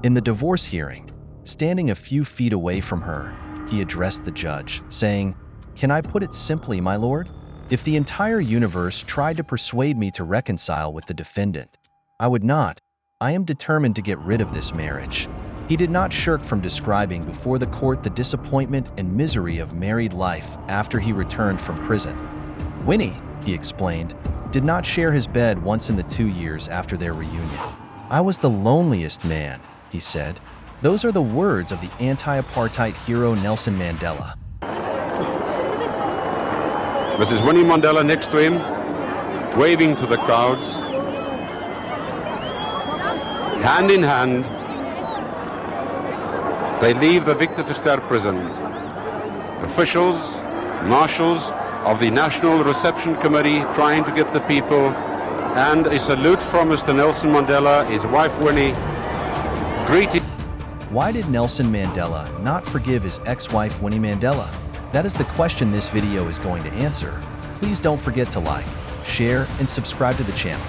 In the divorce hearing, standing a few feet away from her, he addressed the judge, saying, "Can I put it simply, my lord? If the entire universe tried to persuade me to reconcile with the defendant, I would not. I am determined to get rid of this marriage." He did not shirk from describing before the court the disappointment and misery of married life after he returned from prison. Winnie, he explained, did not share his bed once in the 2 years after their reunion. "I was the loneliest man," he said. Those are the words of the anti-apartheid hero Nelson Mandela. Mrs Winnie Mandela next to him, waving to the crowds, hand in hand. They leave the Victor Verster prison. Officials, marshals of the National Reception Committee trying to get the people, and a salute from Mr Nelson Mandela, his wife Winnie, greeting. Why did Nelson Mandela not forgive his ex-wife Winnie Mandela? That is the question this video is going to answer. Please don't forget to like, share, and subscribe to the channel.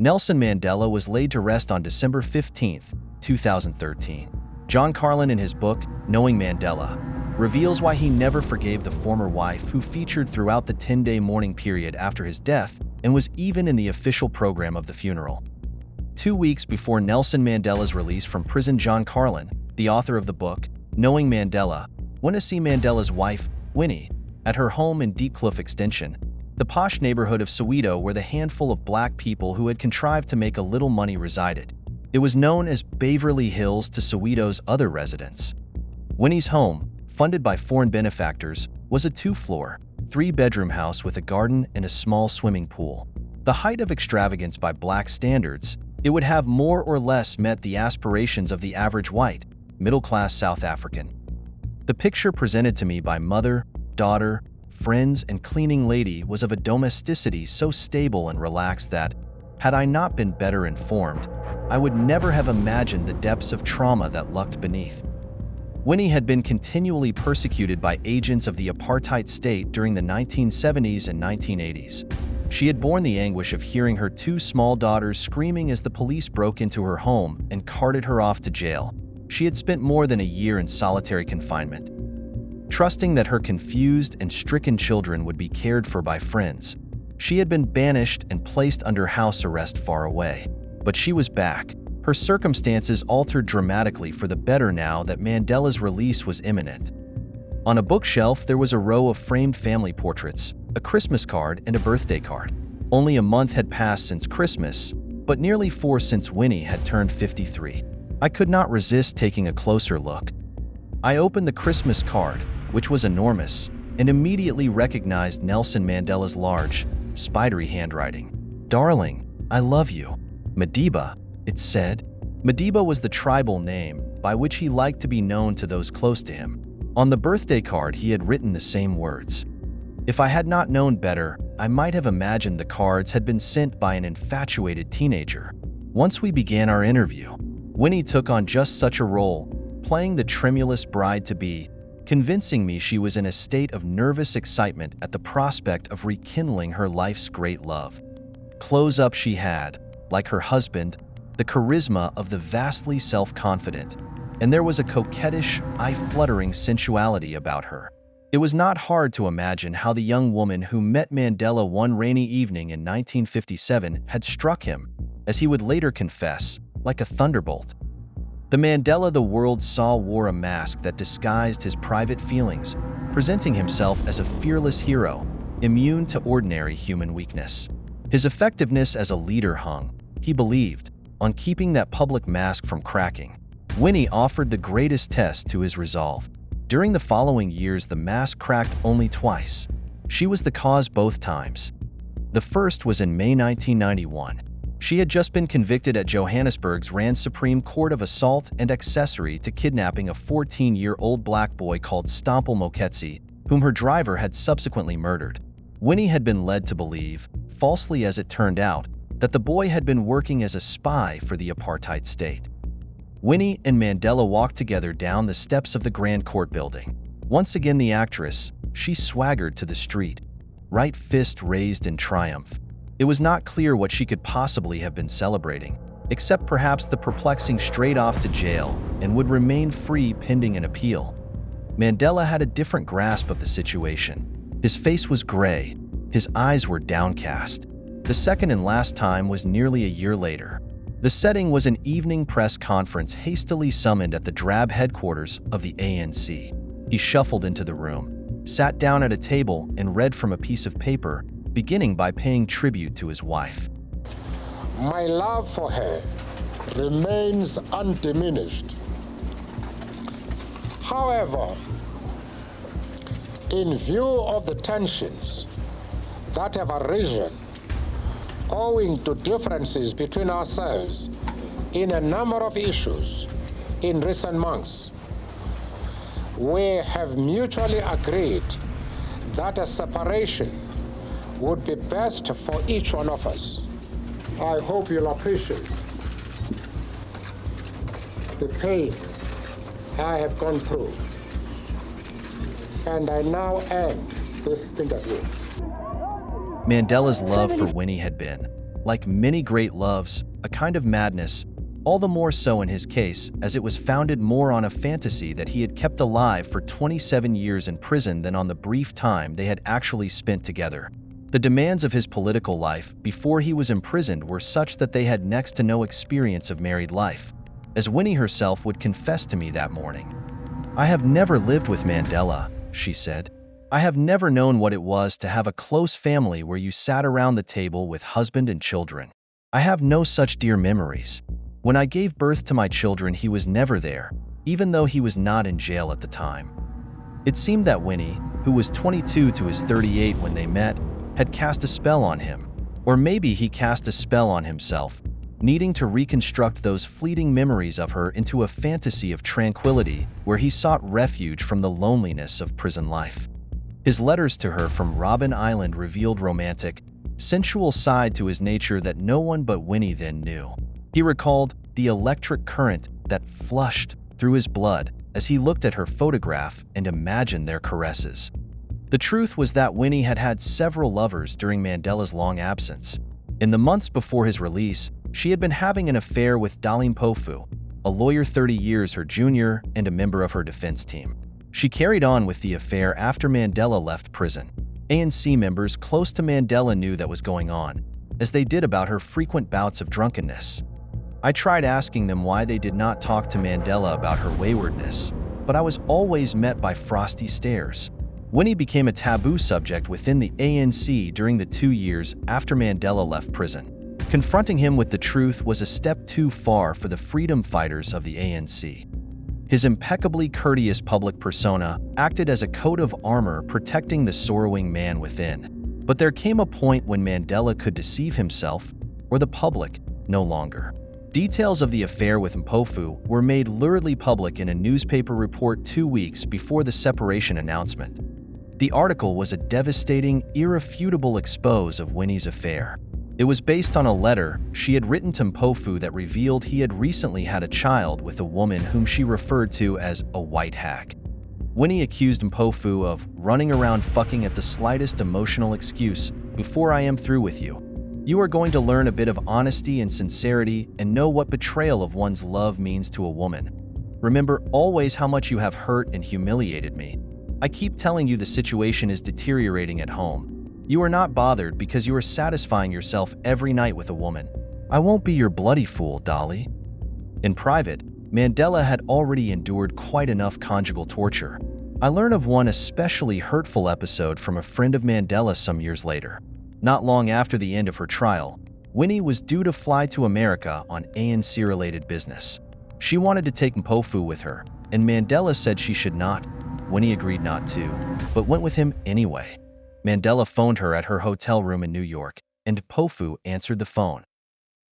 Nelson Mandela was laid to rest on December 15, 2013. John Carlin, in his book, Knowing Mandela, reveals why he never forgave the former wife who featured throughout the 10-day mourning period after his death and was even in the official program of the funeral. 2 weeks before Nelson Mandela's release from prison, John Carlin, the author of the book, Knowing Mandela, went to see Mandela's wife, Winnie, at her home in Deep Kloof Extension, the posh neighborhood of Soweto where the handful of black people who had contrived to make a little money resided. It was known as Beverly Hills to Soweto's other residents. Winnie's home, funded by foreign benefactors, was a 2-floor, 3-bedroom house with a garden and a small swimming pool. The height of extravagance by black standards, it would have more or less met the aspirations of the average white, middle-class South African. The picture presented to me by mother, daughter, friends, and cleaning lady was of a domesticity so stable and relaxed that, had I not been better informed, I would never have imagined the depths of trauma that lurked beneath. Winnie had been continually persecuted by agents of the apartheid state during the 1970s and 1980s. She had borne the anguish of hearing her 2 small daughters screaming as the police broke into her home and carted her off to jail. She had spent more than a year in solitary confinement. Trusting that her confused and stricken children would be cared for by friends, she had been banished and placed under house arrest far away. But she was back. Her circumstances altered dramatically for the better now that Mandela's release was imminent. On a bookshelf, there was a row of framed family portraits, a Christmas card, and a birthday card. Only a month had passed since Christmas, but nearly 4 since Winnie had turned 53. I could not resist taking a closer look. I opened the Christmas card, which was enormous, and immediately recognized Nelson Mandela's large, spidery handwriting. "Darling, I love you. Madiba," it said. Madiba was the tribal name by which he liked to be known to those close to him. On the birthday card, he had written the same words. If I had not known better, I might have imagined the cards had been sent by an infatuated teenager. Once we began our interview, Winnie took on just such a role, playing the tremulous bride-to-be, convincing me she was in a state of nervous excitement at the prospect of rekindling her life's great love. Close up, she had, like her husband, the charisma of the vastly self-confident, and there was a coquettish, eye-fluttering sensuality about her. It was not hard to imagine how the young woman who met Mandela one rainy evening in 1957 had struck him, as he would later confess, like a thunderbolt. The Mandela the world saw wore a mask that disguised his private feelings, presenting himself as a fearless hero, immune to ordinary human weakness. His effectiveness as a leader hung, he believed, on keeping that public mask from cracking. Winnie offered the greatest test to his resolve. During the following years, the mask cracked only twice. She was the cause both times. The first was in May 1991. She had just been convicted at Johannesburg's Rand Supreme Court of assault and accessory to kidnapping a 14-year-old black boy called Stompel Moketsi, whom her driver had subsequently murdered. Winnie had been led to believe, falsely as it turned out, that the boy had been working as a spy for the apartheid state. Winnie and Mandela walked together down the steps of the Grand Court building. Once again the actress, she swaggered to the street, right fist raised in triumph. It was not clear what she could possibly have been celebrating, except perhaps the perplexing straight off to jail and would remain free pending an appeal. Mandela had a different grasp of the situation. His face was gray, his eyes were downcast. The second and last time was nearly a year later. The setting was an evening press conference hastily summoned at the drab headquarters of the ANC. He shuffled into the room, sat down at a table, and read from a piece of paper, beginning by paying tribute to his wife. My love for her remains undiminished. However, in view of the tensions that have arisen owing to differences between ourselves in a number of issues in recent months, we have mutually agreed that a separation would be best for each one of us. I hope you'll appreciate the pain I have gone through. And I now end this interview. Mandela's love for Winnie had been, like many great loves, a kind of madness, all the more so in his case as it was founded more on a fantasy that he had kept alive for 27 years in prison than on the brief time they had actually spent together. The demands of his political life before he was imprisoned were such that they had next to no experience of married life, as Winnie herself would confess to me that morning. "I have never lived with Mandela," she said. "I have never known what it was to have a close family where you sat around the table with husband and children. I have no such dear memories. When I gave birth to my children, he was never there, even though he was not in jail at the time." It seemed that Winnie, who was 22 to his 38 when they met, had cast a spell on him, or maybe he cast a spell on himself, needing to reconstruct those fleeting memories of her into a fantasy of tranquility where he sought refuge from the loneliness of prison life. His letters to her from Robben Island revealed romantic, sensual side to his nature that no one but Winnie then knew. He recalled the electric current that flushed through his blood as he looked at her photograph and imagined their caresses. The truth was that Winnie had had several lovers during Mandela's long absence. In the months before his release, she had been having an affair with Dali Mpofu, a lawyer 30 years her junior and a member of her defense team. She carried on with the affair after Mandela left prison. ANC members close to Mandela knew that was going on, as they did about her frequent bouts of drunkenness. I tried asking them why they did not talk to Mandela about her waywardness, but I was always met by frosty stares. Winnie became a taboo subject within the ANC during the 2 years after Mandela left prison. Confronting him with the truth was a step too far for the freedom fighters of the ANC. His impeccably courteous public persona acted as a coat of armor protecting the sorrowing man within. But there came a point when Mandela could deceive himself, or the public, no longer. Details of the affair with Mpofu were made luridly public in a newspaper report 2 weeks before the separation announcement. The article was a devastating, irrefutable expose of Winnie's affair. It was based on a letter she had written to Mpofu that revealed he had recently had a child with a woman whom she referred to as a white hag. Winnie accused Mpofu of running around fucking at the slightest emotional excuse. "Before I am through with you, you are going to learn a bit of honesty and sincerity and know what betrayal of one's love means to a woman. Remember always how much you have hurt and humiliated me. I keep telling you the situation is deteriorating at home. You are not bothered because you are satisfying yourself every night with a woman. I won't be your bloody fool, Dali." In private, Mandela had already endured quite enough conjugal torture. I learned of one especially hurtful episode from a friend of Mandela some years later. Not long after the end of her trial, Winnie was due to fly to America on ANC-related business. She wanted to take Mpofu with her, and Mandela said she should not. Winnie agreed not to, but went with him anyway. Mandela phoned her at her hotel room in New York, and Mpofu answered the phone.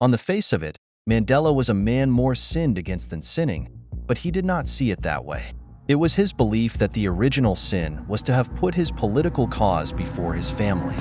On the face of it, Mandela was a man more sinned against than sinning, but he did not see it that way. It was his belief that the original sin was to have put his political cause before his family.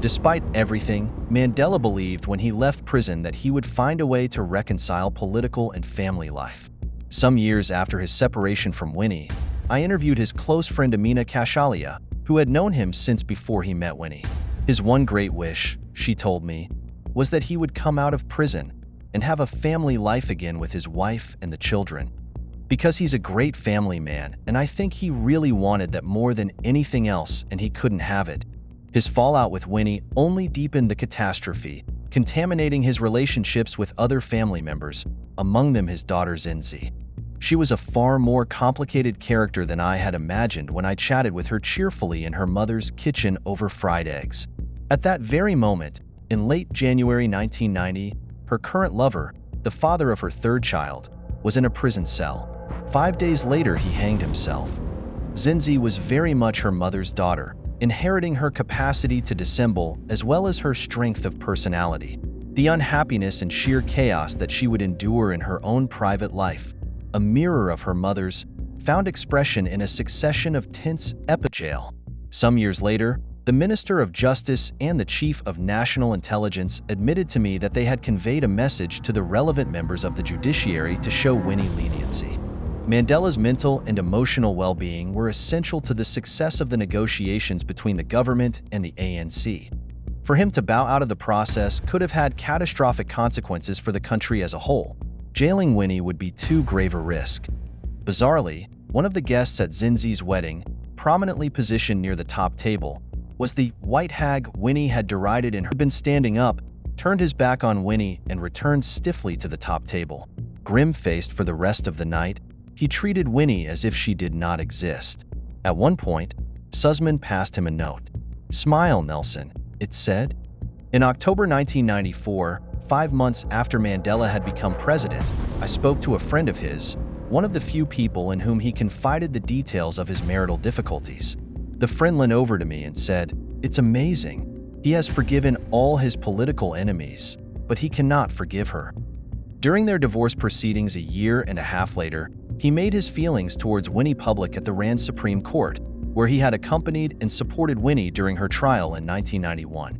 Despite everything, Mandela believed when he left prison that he would find a way to reconcile political and family life. Some years after his separation from Winnie, I interviewed his close friend Amina Kashalia, who had known him since before he met Winnie. His one great wish, she told me, was that he would come out of prison and have a family life again with his wife and the children. Because he's a great family man, and I think he really wanted that more than anything else, and he couldn't have it. His fallout with Winnie only deepened the catastrophe, contaminating his relationships with other family members, among them his daughter Zinzi. She was a far more complicated character than I had imagined when I chatted with her cheerfully in her mother's kitchen over fried eggs. At that very moment, in late January 1990, her current lover, the father of her third child, was in a prison cell. 5 days later, he hanged himself. Zinzi was very much her mother's daughter, inheriting her capacity to dissemble as well as her strength of personality. The unhappiness and sheer chaos that she would endure in her own private life, a mirror of her mother's, found expression in a succession of tense jail. Some years later, the Minister of Justice and the Chief of National Intelligence admitted to me that they had conveyed a message to the relevant members of the judiciary to show Winnie leniency. Mandela's mental and emotional well-being were essential to the success of the negotiations between the government and the ANC. For him to bow out of the process could have had catastrophic consequences for the country as a whole. Jailing Winnie would be too grave a risk. Bizarrely, one of the guests at Zinzi's wedding, prominently positioned near the top table, was the white hag Winnie had derided and had been standing up, turned his back on Winnie and returned stiffly to the top table. Grim-faced for the rest of the night, he treated Winnie as if she did not exist. At one point, Sussman passed him a note. "Smile, Nelson," it said. In October 1994, 5 months after Mandela had become president, I spoke to a friend of his, one of the few people in whom he confided the details of his marital difficulties. The friend leaned over to me and said, "It's amazing. He has forgiven all his political enemies, but he cannot forgive her." During their divorce proceedings a year and a half later, he made his feelings towards Winnie public at the Rand Supreme Court, where he had accompanied and supported Winnie during her trial in 1991.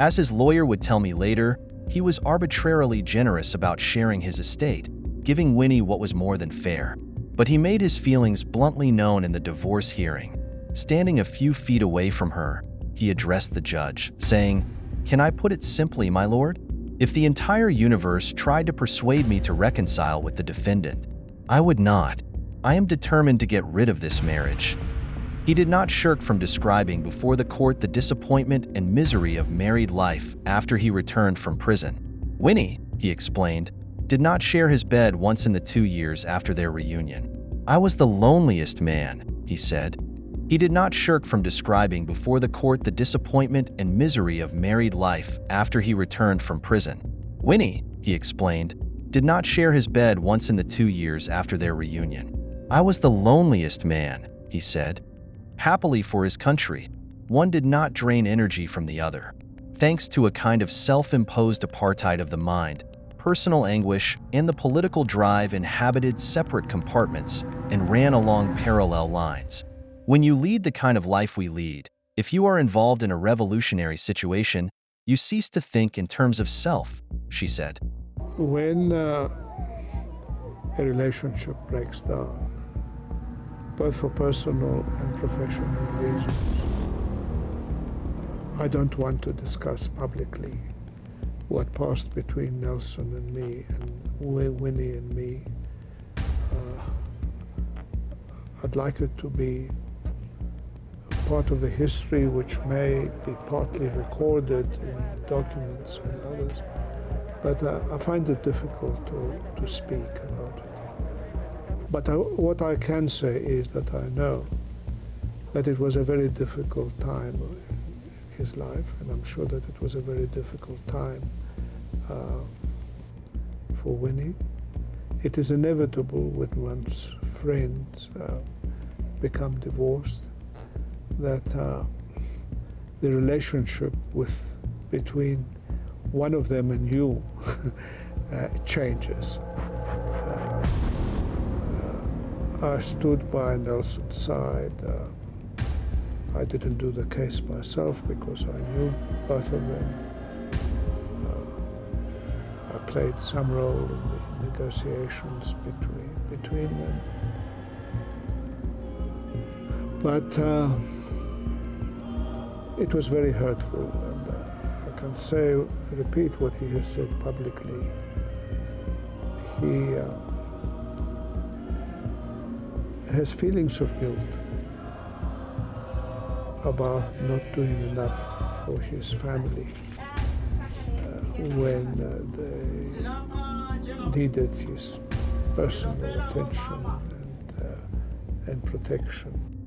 As his lawyer would tell me later, he was arbitrarily generous about sharing his estate, giving Winnie what was more than fair. But he made his feelings bluntly known in the divorce hearing. Standing a few feet away from her, he addressed the judge, saying, "Can I put it simply, my lord? If the entire universe tried to persuade me to reconcile with the defendant, I would not. I am determined to get rid of this marriage." He did not shirk from describing before the court the disappointment and misery of married life after he returned from prison. Winnie, he explained, did not share his bed once in the 2 years after their reunion. "I was the loneliest man," he said. He did not shirk from describing before the court the disappointment and misery of married life after he returned from prison. Winnie, he explained, did not share his bed once in the 2 years after their reunion. "I was the loneliest man," he said. Happily for his country, one did not drain energy from the other. Thanks to a kind of self-imposed apartheid of the mind, personal anguish and the political drive inhabited separate compartments and ran along parallel lines. When you lead the kind of life we lead, if you are involved in a revolutionary situation, you cease to think in terms of self, she said. When a relationship breaks down, both for personal and professional reasons, I don't want to discuss publicly what passed between Nelson and me and Winnie and me. I'd like it to be part of the history which may be partly recorded in documents and others, but I find it difficult to speak about it. But what I can say is that I know that it was a very difficult time in his life, and I'm sure that it was a very difficult time for Winnie. It is inevitable when one's friends become divorced that the relationship between one of them and you changes. I stood by Nelson's side. I didn't do the case myself because I knew both of them. I played some role in the negotiations between them. But it was very hurtful, and I can say, repeat what he has said publicly. He has feelings of guilt about not doing enough for his family when they needed his personal attention and protection.